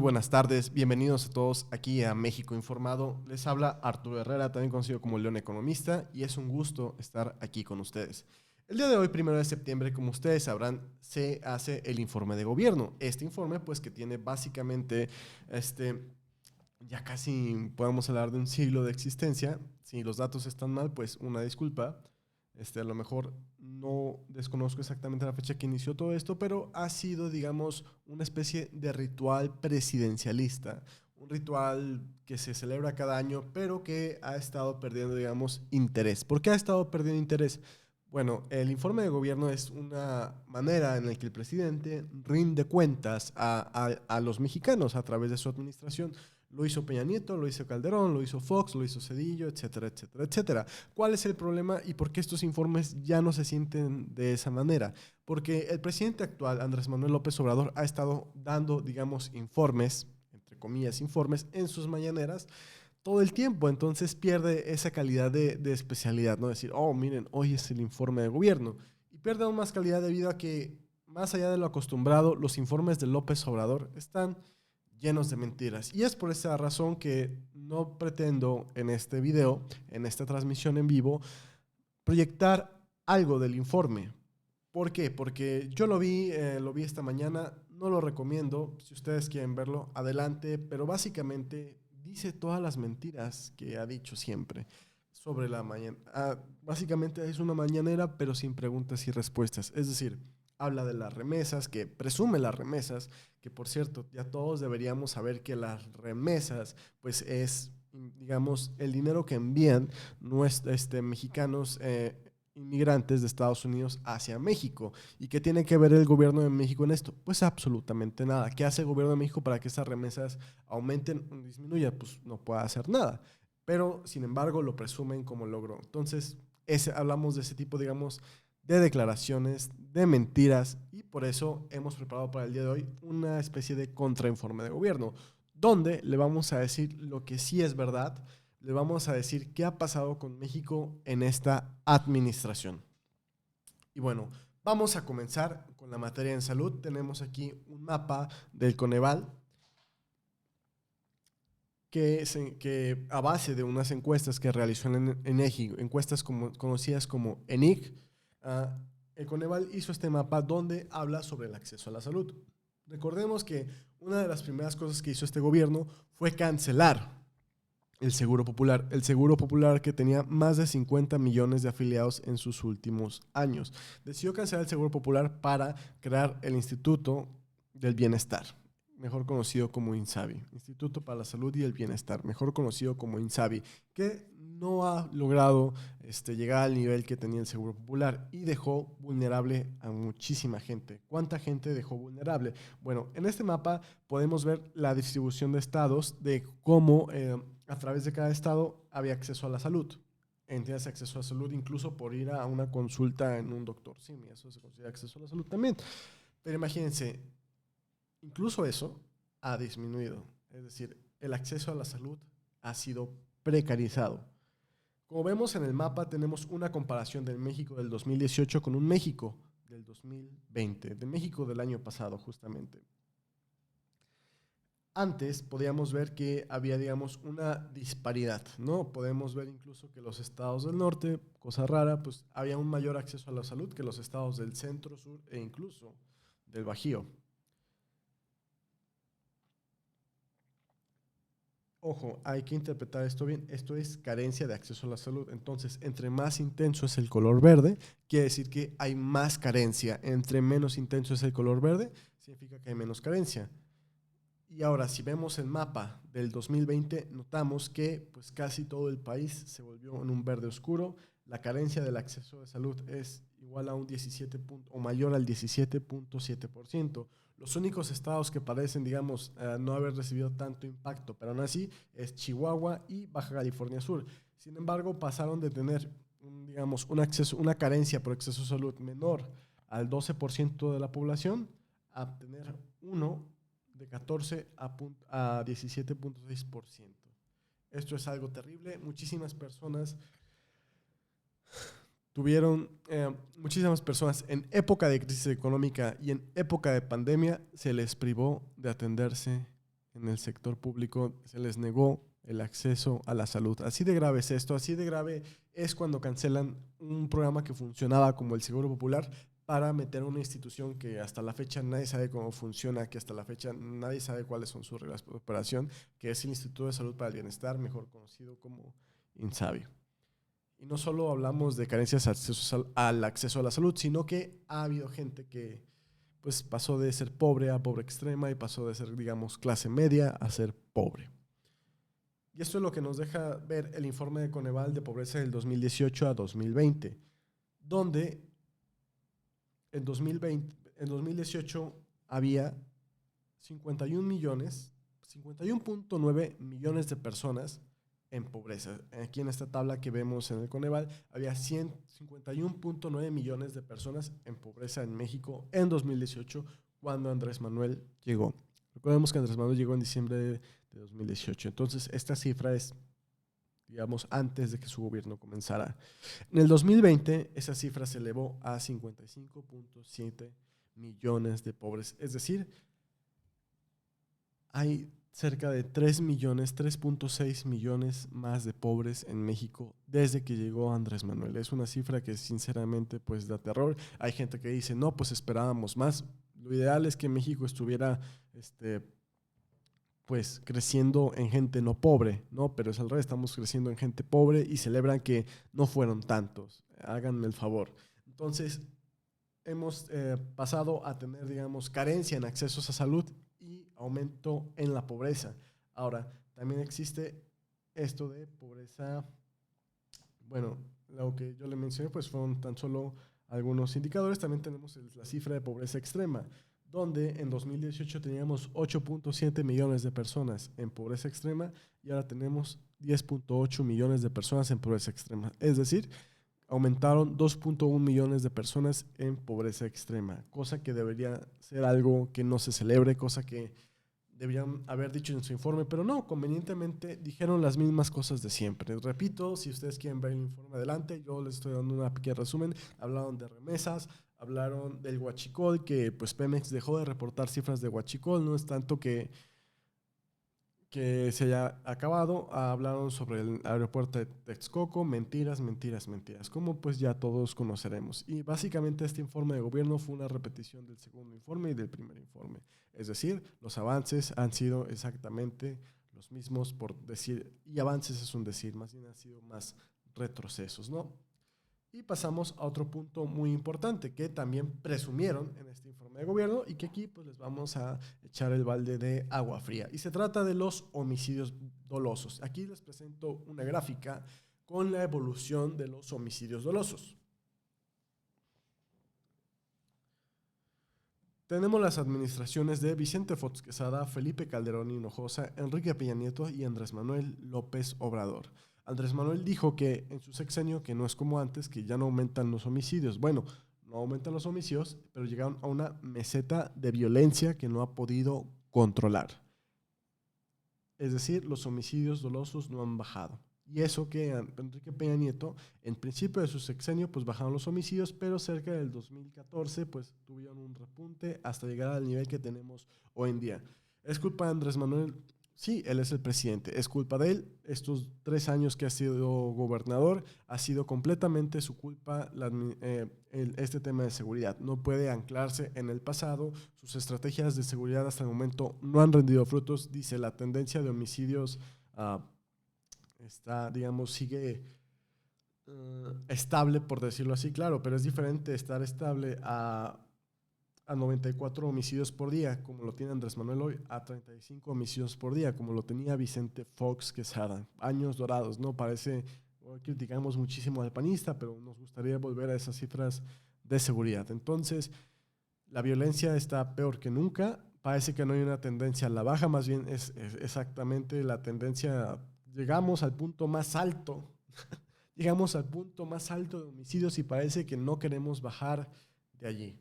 buenas tardes, bienvenidos a todos aquí a México Informado. Les habla Arturo Herrera, también conocido como León Economista, y es un gusto estar aquí con ustedes. El día de hoy, 1 de septiembre, como ustedes sabrán, se hace el informe de gobierno. Este informe, pues, que tiene básicamente, ya casi podemos hablar de un siglo de existencia. Si los datos están mal, pues una disculpa. A lo mejor no desconozco exactamente la fecha que inició todo esto, pero ha sido, digamos, una especie de ritual presidencialista, un ritual que se celebra cada año, pero que ha estado perdiendo, digamos, interés. ¿Por qué ha estado perdiendo interés? Bueno, el informe de gobierno es una manera en la que el presidente rinde cuentas a los mexicanos a través de su administración. Lo hizo Peña Nieto, lo hizo Calderón, lo hizo Fox, lo hizo Cedillo, etcétera, etcétera, etcétera. ¿Cuál es el problema y por qué estos informes ya no se sienten de esa manera? Porque el presidente actual, Andrés Manuel López Obrador, ha estado dando, digamos, informes, entre comillas, informes, en sus mañaneras todo el tiempo. Entonces pierde esa calidad de especialidad, ¿no? Decir, oh, miren, hoy es el informe de gobierno. Y pierde aún más calidad debido a que, más allá de lo acostumbrado, los informes de López Obrador están llenos de mentiras. Y es por esa razón que no pretendo en este video, en esta transmisión en vivo, proyectar algo del informe. ¿Por qué? Porque yo lo vi esta mañana, no lo recomiendo. Si ustedes quieren verlo, adelante, pero básicamente dice todas las mentiras que ha dicho siempre sobre la mañana. Básicamente es una mañanera, pero sin preguntas y respuestas. Es decir, habla de las remesas, que presume las remesas, que por cierto, ya todos deberíamos saber que las remesas, pues es, digamos, el dinero que envían mexicanos inmigrantes de Estados Unidos hacia México. ¿Y qué tiene que ver el gobierno de México en esto? Pues absolutamente nada. ¿Qué hace el gobierno de México para que esas remesas aumenten o disminuyan? Pues no puede hacer nada. Pero, sin embargo, lo presumen como logro. Entonces, hablamos de ese tipo, digamos, de declaraciones, de mentiras, y por eso hemos preparado para el día de hoy una especie de contrainforme de gobierno, donde le vamos a decir lo que sí es verdad, le vamos a decir qué ha pasado con México en esta administración. Y bueno, vamos a comenzar con la materia en salud. Tenemos aquí un mapa del Coneval que a base de unas encuestas que realizó en ENEGI, encuestas conocidas como ENIC, el Coneval hizo este mapa donde habla sobre el acceso a la salud. Recordemos que una de las primeras cosas que hizo este gobierno fue cancelar el Seguro Popular que tenía más de 50 millones de afiliados en sus últimos años. Decidió cancelar el Seguro Popular para crear el Instituto del Bienestar, mejor conocido como INSABI, Instituto para la Salud y el Bienestar, mejor conocido como INSABI, que no ha logrado llegar al nivel que tenía el Seguro Popular y dejó vulnerable a muchísima gente. ¿Cuánta gente dejó vulnerable? Bueno, en este mapa podemos ver la distribución de estados, de cómo a través de cada estado había acceso a la salud. Entiendes, acceso a la salud incluso por ir a una consulta en un doctor. Sí, eso se considera acceso a la salud también. Pero imagínense, incluso eso ha disminuido. Es decir, el acceso a la salud ha sido precarizado. Como vemos en el mapa, tenemos una comparación del México del 2018 con un México del 2020, de México del año pasado justamente. Antes podíamos ver que había, digamos, una disparidad, ¿no? Podemos ver incluso que los estados del norte, cosa rara, pues había un mayor acceso a la salud que los estados del centro, sur e incluso del Bajío. Ojo, hay que interpretar esto bien. Esto es carencia de acceso a la salud. Entonces, entre más intenso es el color verde, quiere decir que hay más carencia. Entre menos intenso es el color verde, significa que hay menos carencia. Y ahora, si vemos el mapa del 2020, notamos que pues, casi todo el país se volvió en un verde oscuro. La carencia del acceso de salud es igual a un 17 o mayor al 17.7%. Los únicos estados que parecen, digamos, no haber recibido tanto impacto, pero aún así, es Chihuahua y Baja California Sur. Sin embargo, pasaron de tener, digamos, una carencia por acceso a salud menor al 12% de la población a tener uno de 14 a 17.6%. Esto es algo terrible. Muchísimas personas en época de crisis económica y en época de pandemia se les privó de atenderse en el sector público se les negó el acceso a la salud. Así de grave es esto, así de grave es cuando cancelan un programa que funcionaba como el Seguro Popular para meter una institución que hasta la fecha nadie sabe cómo funciona, que hasta la fecha nadie sabe cuáles son sus reglas de operación, que es el Instituto de Salud para el Bienestar, mejor conocido como INSABI. Y no solo hablamos de carencias al acceso a la salud, sino que ha habido gente que pues pasó de ser pobre a pobre extrema y pasó de ser, digamos, clase media a ser pobre. Y esto es lo que nos deja ver el informe de Coneval de pobreza del 2018 a 2020, donde en 2018 había 51.9 millones de personas en pobreza. Aquí en esta tabla que vemos en el Coneval, había 51.9 millones de personas en pobreza en México en 2018, cuando Andrés Manuel llegó. Recordemos que Andrés Manuel llegó en diciembre de 2018. Entonces, esta cifra es, digamos, antes de que su gobierno comenzara. En el 2020, esa cifra se elevó a 55.7 millones de pobres. Es decir, hay cerca de 3.6 millones más de pobres en México desde que llegó Andrés Manuel. Es una cifra que sinceramente pues da terror. Hay gente que dice, no, pues esperábamos más. Lo ideal es que México estuviera pues creciendo en gente no pobre, ¿no? Pero es al revés, estamos creciendo en gente pobre y celebran que no fueron tantos. Háganme el favor. Entonces, hemos pasado a tener, digamos, carencia en accesos a salud y aumento en la pobreza. Ahora, también existe esto de pobreza, bueno, lo que yo le mencioné pues fueron tan solo algunos indicadores. También tenemos la cifra de pobreza extrema, donde en 2018 teníamos 8.7 millones de personas en pobreza extrema y ahora tenemos 10.8 millones de personas en pobreza extrema. Es decir, aumentaron 2.1 millones de personas en pobreza extrema, cosa que debería ser algo que no se celebre, cosa que deberían haber dicho en su informe, pero no, convenientemente dijeron las mismas cosas de siempre. Repito, si ustedes quieren ver el informe adelante, yo les estoy dando una pequeña resumen. Hablaron de remesas, hablaron del huachicol, que pues Pemex dejó de reportar cifras de huachicol, no es tanto que se haya acabado. Hablaron sobre el aeropuerto de Texcoco, mentiras, mentiras, mentiras, como pues ya todos conoceremos. Y básicamente este informe de gobierno fue una repetición del segundo informe y del primer informe. Es decir, los avances han sido exactamente los mismos, por decir, y avances es un decir, más bien han sido más retrocesos, ¿no? Y pasamos a otro punto muy importante que también presumieron en este informe de gobierno y que aquí pues les vamos a echar el balde de agua fría. Y se trata de los homicidios dolosos. Aquí les presento una gráfica con la evolución de los homicidios dolosos. Tenemos las administraciones de Vicente Fox Quesada, Felipe Calderón Hinojosa, Enrique Peña Nieto y Andrés Manuel López Obrador. Andrés Manuel dijo que en su sexenio, que no es como antes, que ya no aumentan los homicidios. Bueno, no aumentan los homicidios, pero llegaron a una meseta de violencia que no ha podido controlar. Es decir, los homicidios dolosos no han bajado. Y eso que Enrique Peña Nieto, en principio de su sexenio, pues bajaron los homicidios, pero cerca del 2014, pues tuvieron un repunte hasta llegar al nivel que tenemos hoy en día. ¿Es culpa de Andrés Manuel? Sí, él es el presidente. Es culpa de él. Estos 3 años que ha sido gobernador, ha sido completamente su culpa este tema de seguridad. No puede anclarse en el pasado. Sus estrategias de seguridad hasta el momento no han rendido frutos. Dice, la tendencia de homicidios está, digamos, sigue estable, por decirlo así, claro, pero es diferente estar estable a 94 homicidios por día, como lo tiene Andrés Manuel hoy, a 35 homicidios por día, como lo tenía Vicente Fox Quesada. Años dorados, ¿no? Parece, hoy criticamos muchísimo al panista, pero nos gustaría volver a esas cifras de seguridad. Entonces, la violencia está peor que nunca. Parece que no hay una tendencia a la baja, más bien es exactamente la tendencia. Llegamos al punto más alto, llegamos al punto más alto de homicidios y parece que no queremos bajar de allí.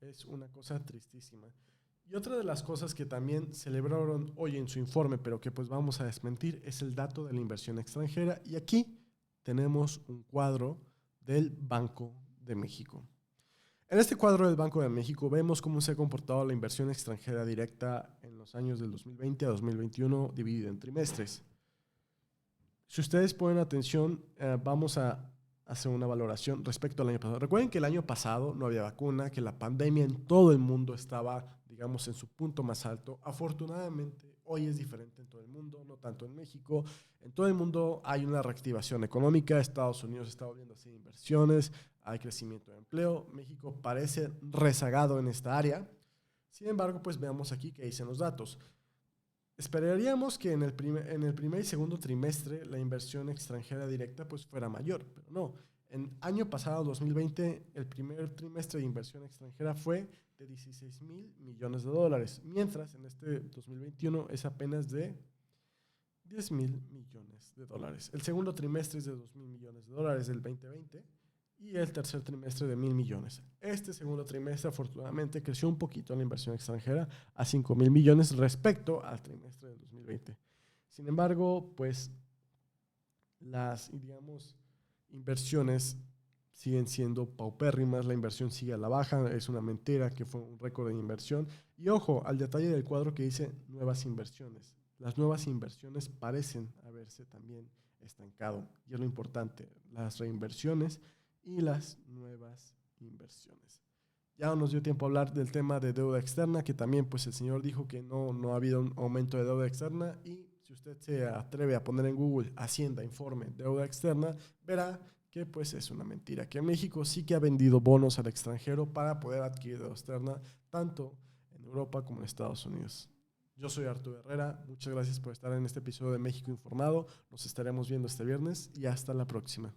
Es una cosa tristísima. Y otra de las cosas que también celebraron hoy en su informe, pero que pues vamos a desmentir, es el dato de la inversión extranjera. Y aquí tenemos un cuadro del Banco de México. En este cuadro del Banco de México vemos cómo se ha comportado la inversión extranjera directa en los años del 2020 a 2021 dividida en trimestres. Si ustedes ponen atención, vamos a hacer una valoración respecto al año pasado. Recuerden que el año pasado no había vacuna, que la pandemia en todo el mundo estaba, digamos, en su punto más alto. Afortunadamente, hoy es diferente en todo el mundo, no tanto en México. En todo el mundo hay una reactivación económica. Estados Unidos está volviendo a hacer inversiones, hay crecimiento de empleo. México parece rezagado en esta área. Sin embargo, pues veamos aquí qué dicen los datos. Esperaríamos que en el primer y segundo trimestre la inversión extranjera directa pues fuera mayor, pero no. En año pasado, 2020, el primer trimestre de inversión extranjera fue de 16,000 millones de dólares, mientras en este 2021 es apenas de 10,000 millones de dólares. El segundo trimestre es de 2,000 millones de dólares del 2020 y el tercer trimestre de 1,000 millones. Este segundo trimestre, afortunadamente, creció un poquito la inversión extranjera a 5,000 millones respecto al trimestre del 2020. Sin embargo, pues las, digamos, inversiones siguen siendo paupérrimas, la inversión sigue a la baja, es una mentira que fue un récord de inversión. Y ojo al detalle del cuadro que dice nuevas inversiones. Las nuevas inversiones parecen haberse también estancado. Y es lo importante, las reinversiones y las nuevas inversiones. Ya no nos dio tiempo a hablar del tema de deuda externa, que también pues el señor dijo que no ha habido un aumento de deuda externa, y si usted se atreve a poner en Google Hacienda informe deuda externa, verá que pues es una mentira, que México sí que ha vendido bonos al extranjero para poder adquirir deuda externa, tanto en Europa como en Estados Unidos. Yo soy Arturo Herrera, muchas gracias por estar en este episodio de México Informado, nos estaremos viendo este viernes y hasta la próxima.